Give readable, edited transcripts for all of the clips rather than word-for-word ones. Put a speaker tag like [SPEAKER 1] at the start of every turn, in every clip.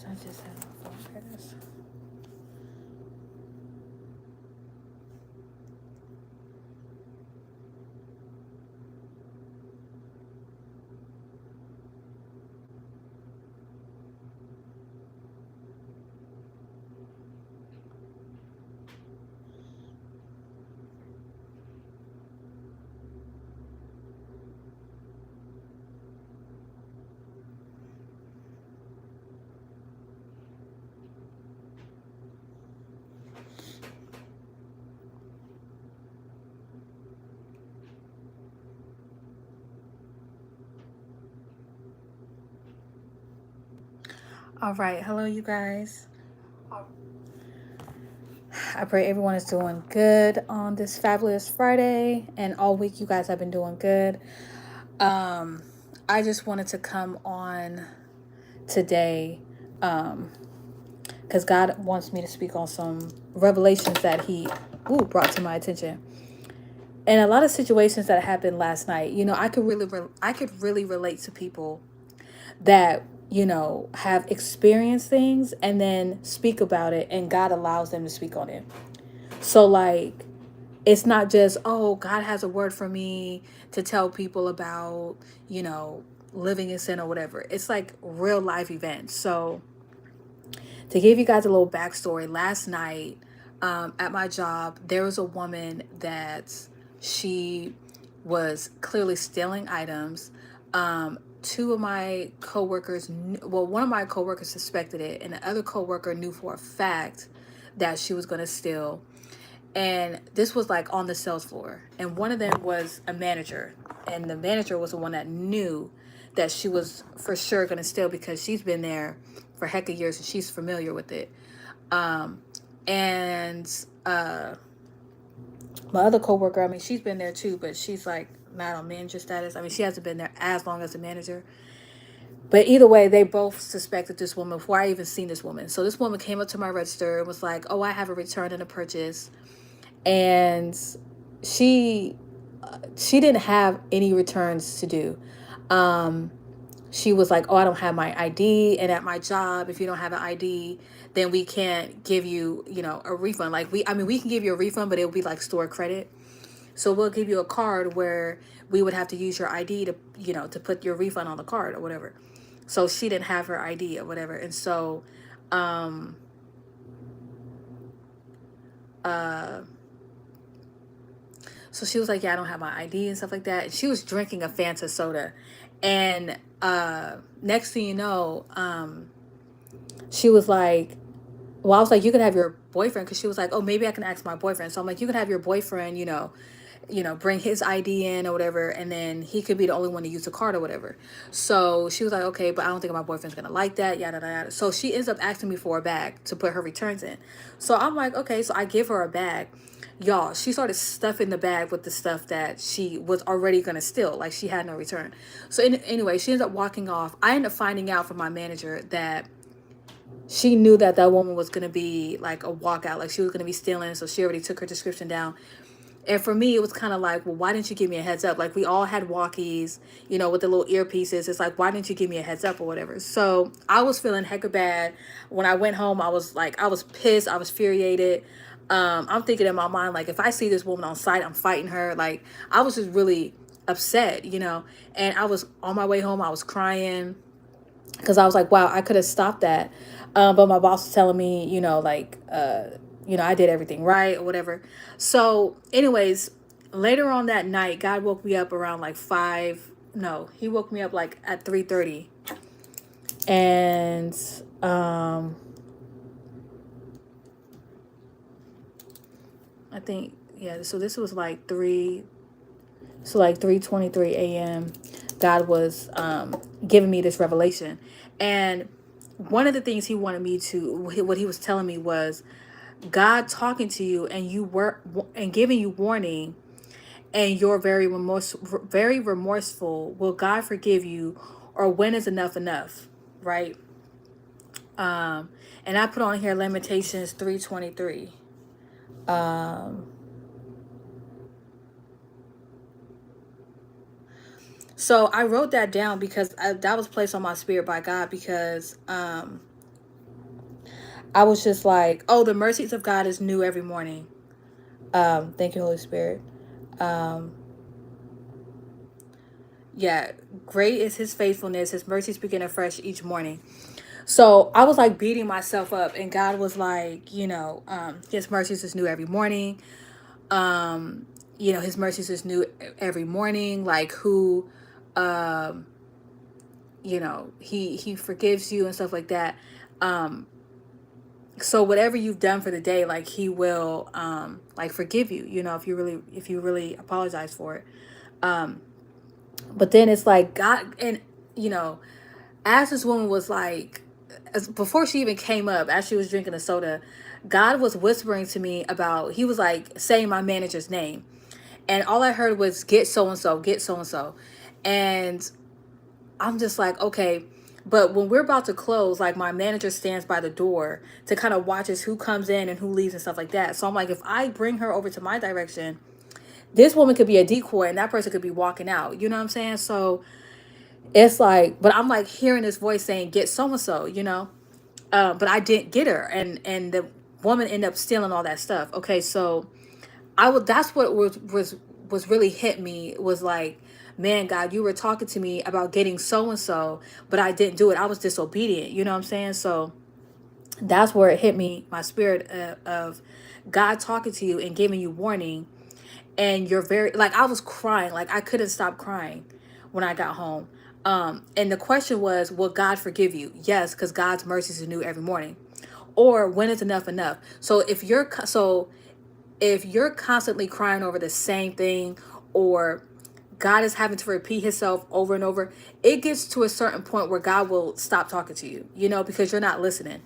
[SPEAKER 1] I just had my phone crash. All right, hello, you guys. I pray everyone is doing good on this fabulous Friday, and all week you guys have been doing good. I just wanted to come on today because God wants me to speak on some revelations that He brought to my attention, and a lot of situations that happened last night. I could really relate to people that have experienced things and then speak about it, and God allows them to speak on it. So like, it's not just, oh, God has a word for me to tell people about, living in sin or whatever. It's like real life events. So to give you guys a little backstory, last night at my job, there was a woman that she was clearly stealing items. Two of my coworkers, well, one of my coworkers suspected it, and the other coworker knew for a fact that she was going to steal. And this was like on the sales floor, and one of them was a manager, and the manager was the one that knew that she was for sure going to steal because she's been there for heck of years and she's familiar with it. And my other coworker, I mean, she's been there too, but she's like not on manager status. I mean, she hasn't been there as long as a manager. But either way, they both suspected this woman before I even seen this woman. So this woman came up to my register and was like, "Oh, I have a return and a purchase," and she she didn't have any returns to do. She was like, "Oh, I don't have my ID, and at my job, if you don't have an ID, then we can't give you, a refund. Like we can give you a refund, but it will be like store credit. So we'll give you a card where we would have to use your ID to, to put your refund on the card or whatever." So she didn't have her ID or whatever, and so, um, uh, so she was like, "Yeah, I don't have my ID," and stuff like that. And she was drinking a Fanta soda, and next thing you know, she was like, well, I was like, "You can have your boyfriend," because she was like, "Oh, maybe I can ask my boyfriend." So I'm like, "You can have your boyfriend, bring his ID in or whatever, and then he could be the only one to use the card or whatever." So she was like, "Okay, but I don't think my boyfriend's gonna like that, yada yada yada." So she ends up asking me for a bag to put her returns in. So I'm like, okay, so I give her a bag. Y'all, she started stuffing the bag with the stuff that she was already gonna steal. Like she had no return. So anyway, she ends up walking off. I end up finding out from my manager that she knew that that woman was going to be like a walkout, like she was going to be stealing, so she already took her description down. And for me, it was kind of like, well, why didn't you give me a heads up? Like we all had walkies, with the little earpieces. It's like, why didn't you give me a heads up or whatever? So I was feeling hecka bad. When I went home, I was like, I was pissed, I was infuriated. I'm thinking in my mind, like, if I see this woman on site, I'm fighting her. Like, I was just really upset. And I was on my way home, I was crying because I was like, wow, I could have stopped that. But my boss was telling me, I did everything right or whatever. So, anyways, later on that night, God woke me up around like 5. No, He woke me up like at 3:30, and I think, yeah. So this was like 3. So like 3:23 a.m. God was giving me this revelation, and one of the things He wanted me to, what He was telling me was, God talking to you and you were and giving you warning, and you're very remorseful. Will God forgive you, or when is enough enough? Right. And I put on here Lamentations 3:23. So I wrote that down because that was placed on my spirit by God, because I was just like, oh, the mercies of God is new every morning. Thank you, Holy Spirit. Um, yeah, great is his faithfulness. His mercies begin afresh each morning. So I was like beating myself up, and God was like, his mercies is new every morning. His mercies is new every morning. Like who, um, he forgives you and stuff like that. Um, so whatever you've done for the day, like he will, like forgive you. If you really apologize for it. Um, but then it's like God, and you know, as this woman was like, before she even came up, as she was drinking the soda, God was whispering to me about, he was like saying my manager's name. And all I heard was, get so and so, get so and so. And I'm just like, okay. But when we're about to close, like my manager stands by the door to kind of watches who comes in and who leaves and stuff like that. So I'm like, if I bring her over to my direction, this woman could be a decoy and that person could be walking out. You know what I'm saying? So it's like, but I'm like hearing this voice saying, get so and so, but I didn't get her, and the woman ended up stealing all that stuff. Okay, so that's what was really hit me, was like, man, God, you were talking to me about getting so and so, but I didn't do it. I was disobedient. You know what I'm saying? So that's where it hit me, my spirit of God talking to you and giving you warning, and you're very, like, I was crying, like I couldn't stop crying when I got home. And the question was, will God forgive you? Yes, because God's mercies are new every morning. Or when is enough enough? So if you're constantly crying over the same thing, or God is having to repeat himself over and over, it gets to a certain point where God will stop talking to you, because you're not listening.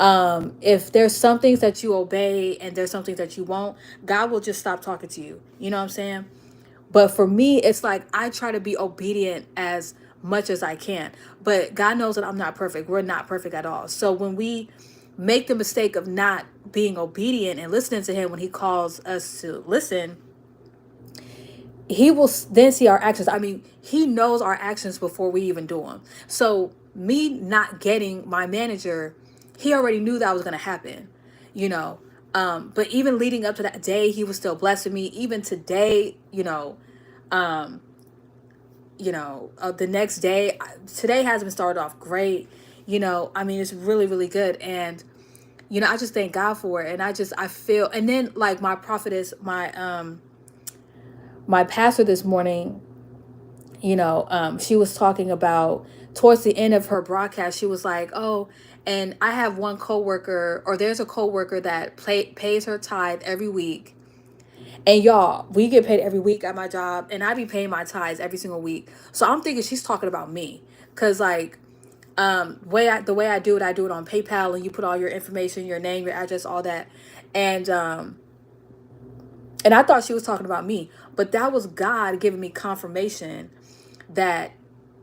[SPEAKER 1] If there's some things that you obey and there's some things that you won't, God will just stop talking to you. You know what I'm saying? But for me, it's like I try to be obedient as much as I can. But God knows that I'm not perfect. We're not perfect at all. So when we make the mistake of not being obedient and listening to him when he calls us to listen, he will then see our actions. I mean, he knows our actions before we even do them. So me not getting my manager, he already knew that was going to happen, you know. But even leading up to that day, he was still blessing me. Even today, um, the next day, today has been started off great. I mean, it's really, really good. And, I just thank God for it. And I feel, and then like my prophetess, my pastor this morning, she was talking about, towards the end of her broadcast, she was like, oh, and I have one coworker, or there's a coworker that pays her tithe every week. And y'all, we get paid every week at my job, and I be paying my tithes every single week. So I'm thinking she's talking about me, cause like, the way I do it on PayPal, and you put all your information, your name, your address, all that, and I thought she was talking about me, but that was God giving me confirmation that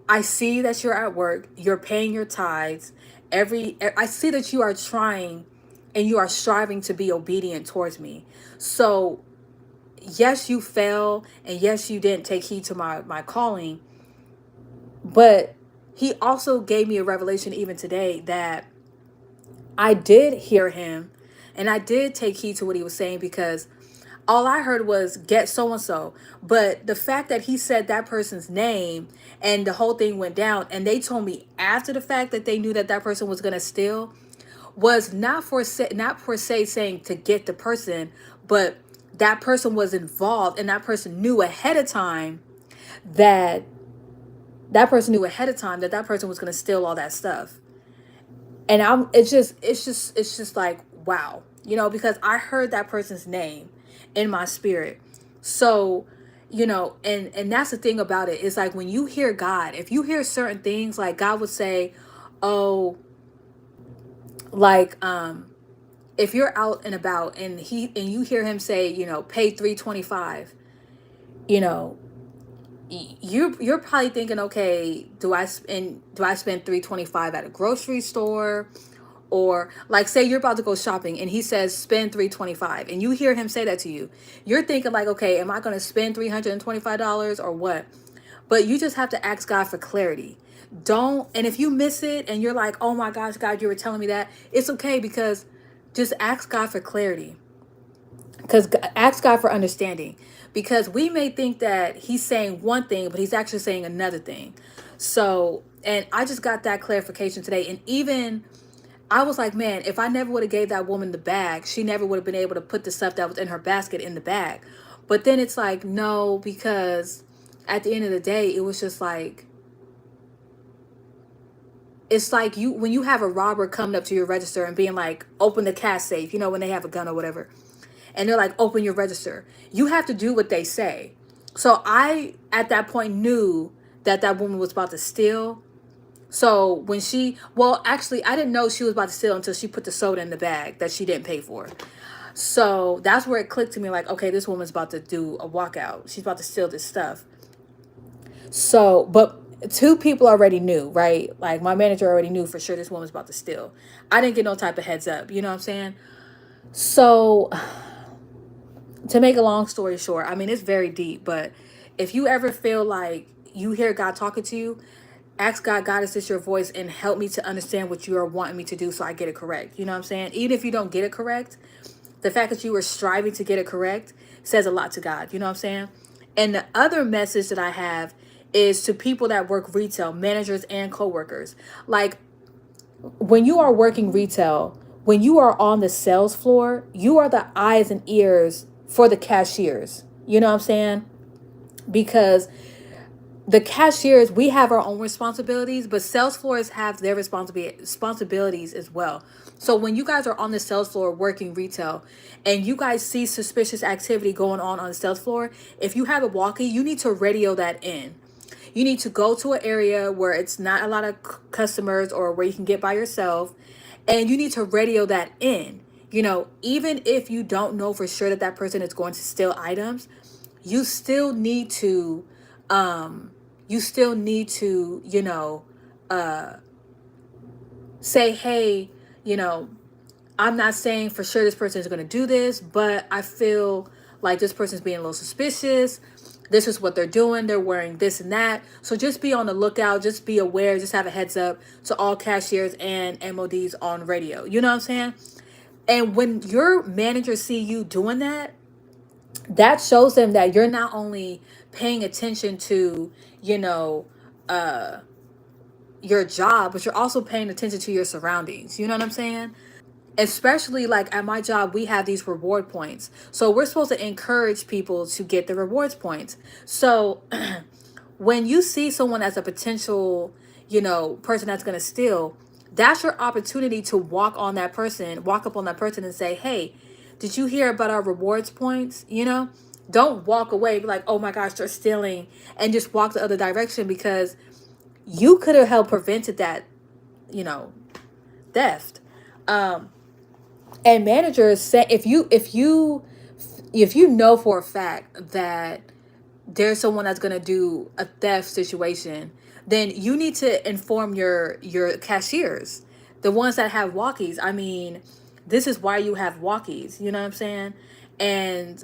[SPEAKER 1] I see that you're at work, you're paying your tithes. I see that you are trying and you are striving to be obedient towards me. So yes, you fell, and yes, you didn't take heed to my calling, but he also gave me a revelation even today that I did hear him and I did take heed to what he was saying, because all I heard was get so and so. But the fact that he said that person's name and the whole thing went down, and they told me after the fact that they knew that that person was going to steal, was not per se saying to get the person, but that person was involved, and that person knew ahead of time that that person was going to steal all that stuff. And it's just like, wow, because I heard that person's name in my spirit. So, and that's the thing about it, is like, when you hear God, if you hear certain things, like God would say, oh, like, if you're out and about, and you hear him say, pay 325, you know you're probably thinking, okay, do I spend 325 at a grocery store? Or like, say you're about to go shopping and he says spend 325, and you hear him say that to you, you're thinking like, okay, am I going to spend $325 or what? But you just have to ask God for clarity, Don't, and if you miss it and you're like, oh my gosh, God, you were telling me that, it's okay, because just ask God for clarity. Because ask God for understanding. Because we may think that he's saying one thing, but he's actually saying another thing. So, and I just got that clarification today. And even I was like, man, if I never would have gave that woman the bag, she never would have been able to put the stuff that was in her basket in the bag. But then it's like, no, because at the end of the day, it was just like, it's like you, when you have a robber coming up to your register and being like, open the cash safe, you know, when they have a gun or whatever, and they're like, open your register, you have to do what they say. So I, at that point, knew that that woman was about to steal. So when she, well, actually, I didn't know she was about to steal until she put the soda in the bag that she didn't pay for. So that's where it clicked to me, like, okay, this woman's about to do a walkout. She's about to steal this stuff. So, but two people already knew, right? Like my manager already knew for sure this woman's about to steal. I didn't get no type of heads up, you know what I'm saying? So, to make a long story short, I mean, it's very deep, but if you ever feel like you hear God talking to you, ask God, God, is this your voice? And help me to understand what you are wanting me to do so I get it correct. You know what I'm saying? Even if you don't get it correct, the fact that you were striving to get it correct says a lot to God. You know what I'm saying? And the other message that I have is to people that work retail, managers and coworkers. Like, when you are working retail, when you are on the sales floor, you are the eyes and ears for the cashiers. You know what I'm saying? Because the cashiers, we have our own responsibilities, but sales floors have their responsibilities as well. So when you guys are on the sales floor working retail and you guys see suspicious activity going on the sales floor, if you have a walkie, you need to radio that in. You need to go to an area where it's not a lot of customers or where you can get by yourself, and you need to radio that in. You know, even if you don't know for sure that that person is going to steal items, you still need to you know, say, hey, you know, I'm not saying for sure this person is going to do this, but I feel like this person's being a little suspicious. This is what they're doing. They're wearing this and that. So just be on the lookout. Just be aware. Just have a heads up to all cashiers and MODs on radio. You know what I'm saying? And when your managers see you doing that, that shows them that you're not only paying attention to, you know, your job, but you're also paying attention to your surroundings. You know what I'm saying? Especially like at my job, we have these reward points. So we're supposed to encourage people to get the rewards points. So when you see someone as a potential, you know, person that's going to steal, that's your opportunity to walk up on that person and say, hey, did you hear about our rewards points? You know, don't walk away, be like, oh my gosh, they're stealing, and just walk the other direction, because you could have helped prevented that, you know, theft. And managers say, if you know for a fact that there's someone that's going to do a theft situation, then you need to inform your cashiers, the ones that have walkies. I mean, this is why you have walkies, you know what I'm saying? And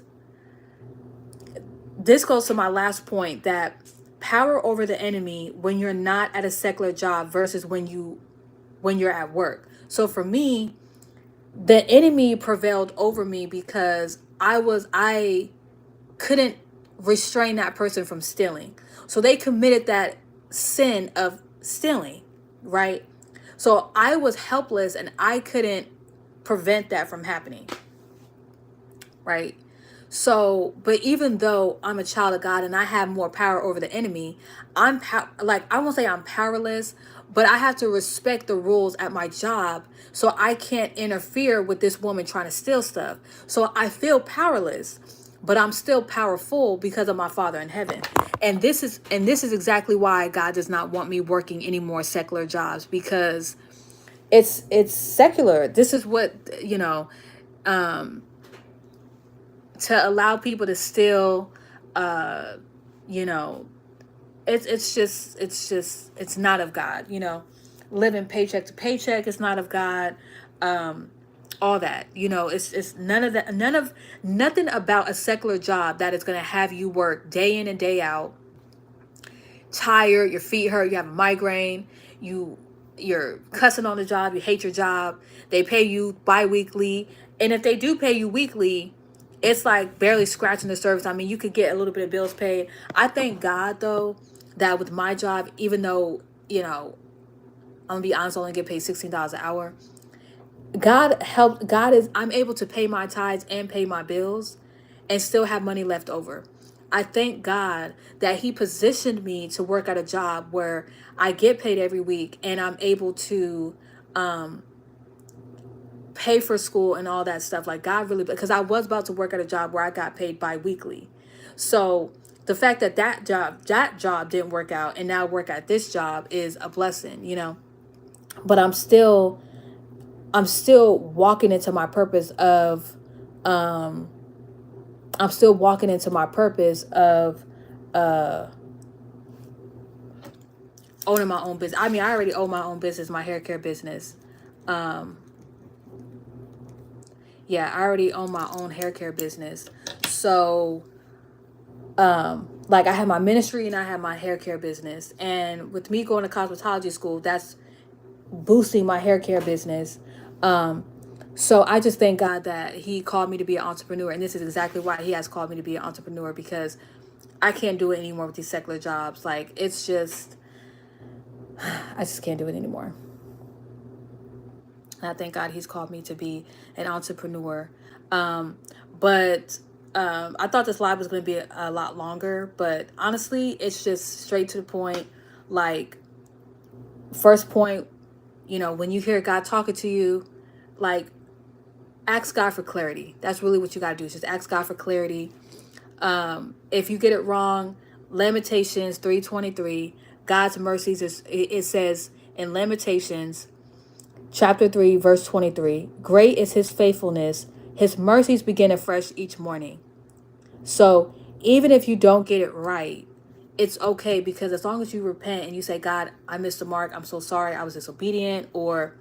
[SPEAKER 1] this goes to my last point, that power over the enemy when you're not at a secular job versus when you're at work. So for me, the enemy prevailed over me because I couldn't restrain that person from stealing. So they committed that sin of stealing, right? So I was helpless and I couldn't prevent that from happening, right? So, but even though I'm a child of God and I have more power over the enemy, like, I won't say I'm powerless, but I have to respect the rules at my job, so I can't interfere with this woman trying to steal stuff. So I feel powerless, but I'm still powerful because of my Father in heaven. And this is exactly why God does not want me working any more secular jobs, because it's secular. This is what, you know, to allow people to steal, you know, it's not of God, you know. Living paycheck to paycheck is not of God. All that, you know, it's none of that, nothing about a secular job that is going to have you work day in and day out tired, your feet hurt, you have a migraine, you're cussing on the job, you hate your job, they pay you bi-weekly, and if they do pay you weekly, it's like barely scratching the surface. I mean, you could get a little bit of bills paid. I thank God though that with my job, even though, I'm gonna be honest, I only get paid $16 an hour. I'm able to pay my tithes and pay my bills and still have money left over. I thank God that He positioned me to work at a job where I get paid every week and I'm able to pay for school and all that stuff. Like, God really, because I was about to work at a job where I got paid bi-weekly. So the fact that that job didn't work out and now work at this job is a blessing. But I'm still walking into my purpose of I'm still walking into my purpose of owning my own business. I mean, I already own my own business, my hair care business. Yeah, I already own my own hair care business. So like, I have my ministry and I have my hair care business. And with me going to cosmetology school, that's boosting my hair care business. So I just thank God that He called me to be an entrepreneur. And this is exactly why He has called me to be an entrepreneur, because I can't do it anymore with these secular jobs. Like, it's just, I just can't do it anymore. And I thank God He's called me to be an entrepreneur. But I thought this live was going to be a lot longer, but honestly, it's just straight to the point. Like, first point, when you hear God talking to you, like, ask God for clarity. That's really what you got to do. Is just ask God for clarity. If you get it wrong, Lamentations 3:23, God's mercies it says in Lamentations chapter 3 verse 23, great is His faithfulness, His mercies begin afresh each morning. So even if you don't get it right, it's okay, because as long as you repent and you say, God, I missed the mark, I'm so sorry, I was disobedient, or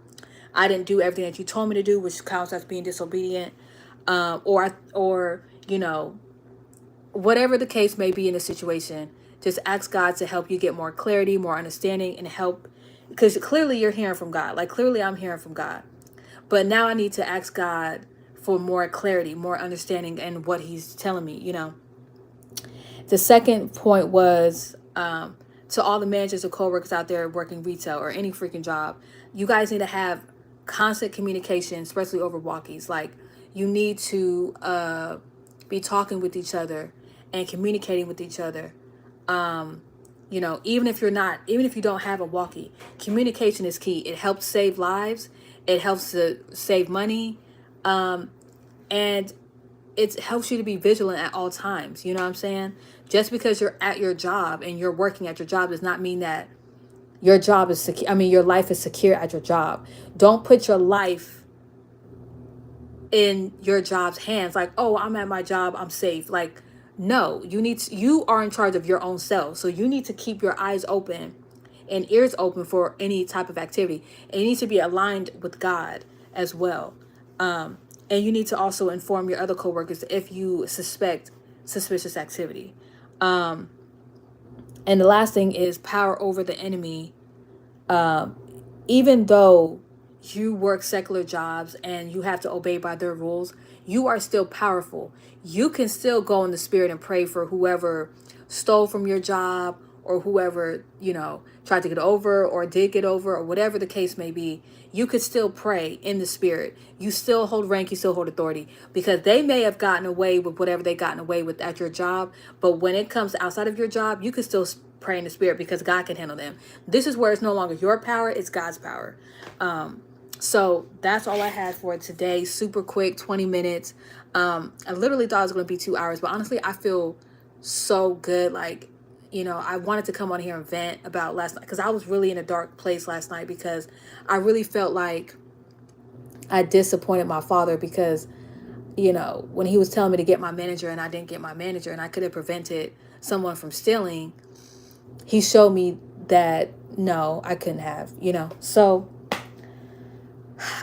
[SPEAKER 1] I didn't do everything that you told me to do, which counts as being disobedient, or whatever the case may be in the situation, just ask God to help you get more clarity, more understanding, and help, because clearly you're hearing from God. Like, clearly I'm hearing from God, but now I need to ask God for more clarity, more understanding, and what He's telling me. The second point was, to all the managers or co-workers out there working retail or any freaking job, you guys need to have constant communication, especially over walkies. Like, you need to be talking with each other and communicating with each other. Even if you don't have a walkie, communication is key. It helps save lives. It helps to save money. And it helps you to be vigilant at all times. You know what I'm saying? Just because you're at your job and you're working at your job does not mean that your job is secure. I mean, your life is secure at your job. Don't put your life in your job's hands. Like, oh, I'm at my job, I'm safe. Like, no, you are in charge of your own self. So you need to keep your eyes open and ears open for any type of activity. And you need to be aligned with God as well. And you need to also inform your other coworkers if you suspect suspicious activity. And the last thing is power over the enemy. Even though you work secular jobs and you have to obey by their rules, you are still powerful. You can still go in the spirit and pray for whoever stole from your job, or whoever, tried to get over or did get over, or whatever the case may be. You could still pray in the spirit. You still hold rank, you still hold authority, because they may have gotten away with whatever they gotten away with at your job. But when it comes outside of your job, you could still pray in the spirit, because God can handle them. This is where it's no longer your power, it's God's power. So that's all I had for today. Super quick, 20 minutes. I literally thought it was going to be 2 hours, but honestly, I feel so good. Like, I wanted to come on here and vent about last night, because I was really in a dark place last night, because I really felt like I disappointed my father, because, when he was telling me to get my manager and I didn't get my manager and I could have prevented someone from stealing, he showed me that no, I couldn't have, So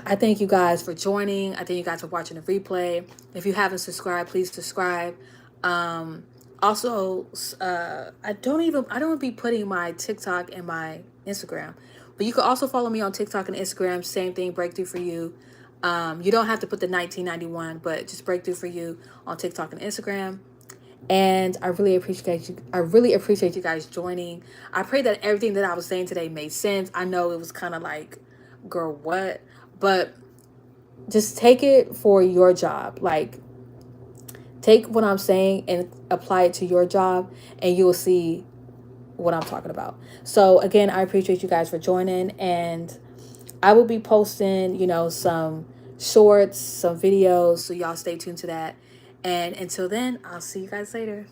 [SPEAKER 1] I thank you guys for joining. I thank you guys for watching the replay. If you haven't subscribed, please subscribe. Also, I don't be putting my TikTok and my Instagram, but you can also follow me on TikTok and Instagram. Same thing, Breakthrough for You. You don't have to put the 1991, but just Breakthrough for You on TikTok and Instagram. And I really appreciate you. I really appreciate you guys joining. I pray that everything that I was saying today made sense. I know it was kind of like, girl, what? But just take it for your job. Like, take what I'm saying and apply it to your job, and you'll see what I'm talking about. So again, I appreciate you guys for joining, and I will be posting, some shorts, some videos, so y'all stay tuned to that. And until then, I'll see you guys later.